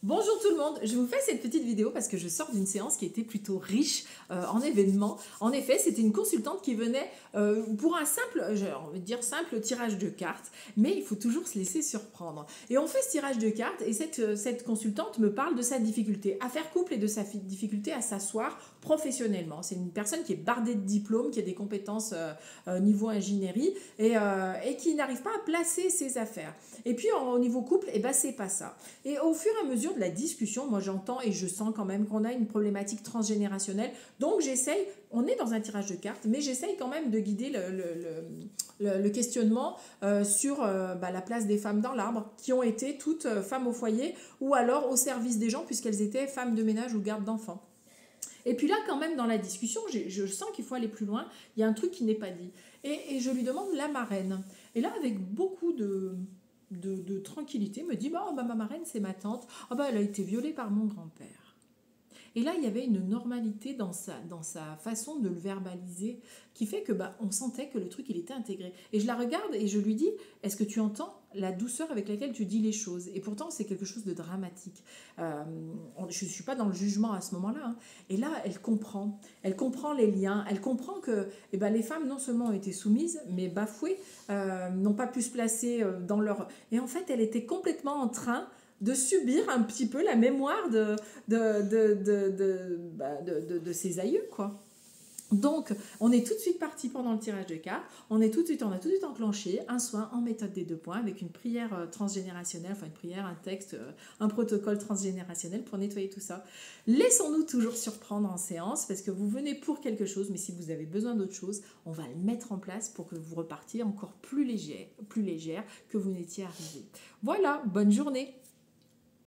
Bonjour tout le monde, je vous fais cette petite vidéo parce que je sors d'une séance qui était plutôt riche en événements. En effet, c'était une consultante qui venait pour un simple, j'ai envie de dire simple tirage de cartes, mais il faut toujours se laisser surprendre. Et on fait ce tirage de cartes et cette consultante me parle de sa difficulté à faire couple et de sa difficulté à s'asseoir professionnellement. C'est une personne qui est bardée de diplômes, qui a des compétences niveau ingénierie et qui n'arrive pas à placer ses affaires. Et puis au niveau couple, eh ben, c'est pas ça. Et au fur et à mesure de la discussion, moi j'entends et je sens quand même qu'on a une problématique transgénérationnelle. Donc j'essaye, on est dans un tirage de cartes, mais j'essaye quand même de guider le questionnement sur la place des femmes dans l'arbre, qui ont été toutes femmes au foyer ou alors au service des gens puisqu'elles étaient femmes de ménage ou gardes d'enfants. Et puis là, quand même, dans la discussion, je sens qu'il faut aller plus loin. Il y a un truc qui n'est pas dit. Et je lui demande la marraine. Et là, avec beaucoup de tranquillité, me dit bah, ma marraine, c'est ma tante. Ah, bah, elle a été violée par mon grand-père. Et là, il y avait une normalité dans sa façon de le verbaliser qui fait que on sentait que le truc, il était intégré. Et je la regarde et je lui dis, est-ce que tu entends la douceur avec laquelle tu dis les choses? Et pourtant, c'est quelque chose de dramatique. Je ne suis pas dans le jugement à ce moment-là. Hein. Et là, elle comprend. Elle comprend les liens. Elle comprend que les femmes, non seulement ont été soumises, mais bafouées, n'ont pas pu se placer dans leur... Et en fait, elle était complètement en train de subir un petit peu la mémoire de ses aïeux, quoi. Donc, on est tout de suite parti pendant le tirage de cartes, on a tout de suite enclenché un soin en méthode des 2 points avec une prière transgénérationnelle, enfin une prière, un texte, un protocole transgénérationnel pour nettoyer tout ça. Laissons-nous toujours surprendre en séance parce que vous venez pour quelque chose, mais si vous avez besoin d'autre chose, on va le mettre en place pour que vous repartiez encore plus légère que vous n'étiez arrivé. Voilà, bonne journée.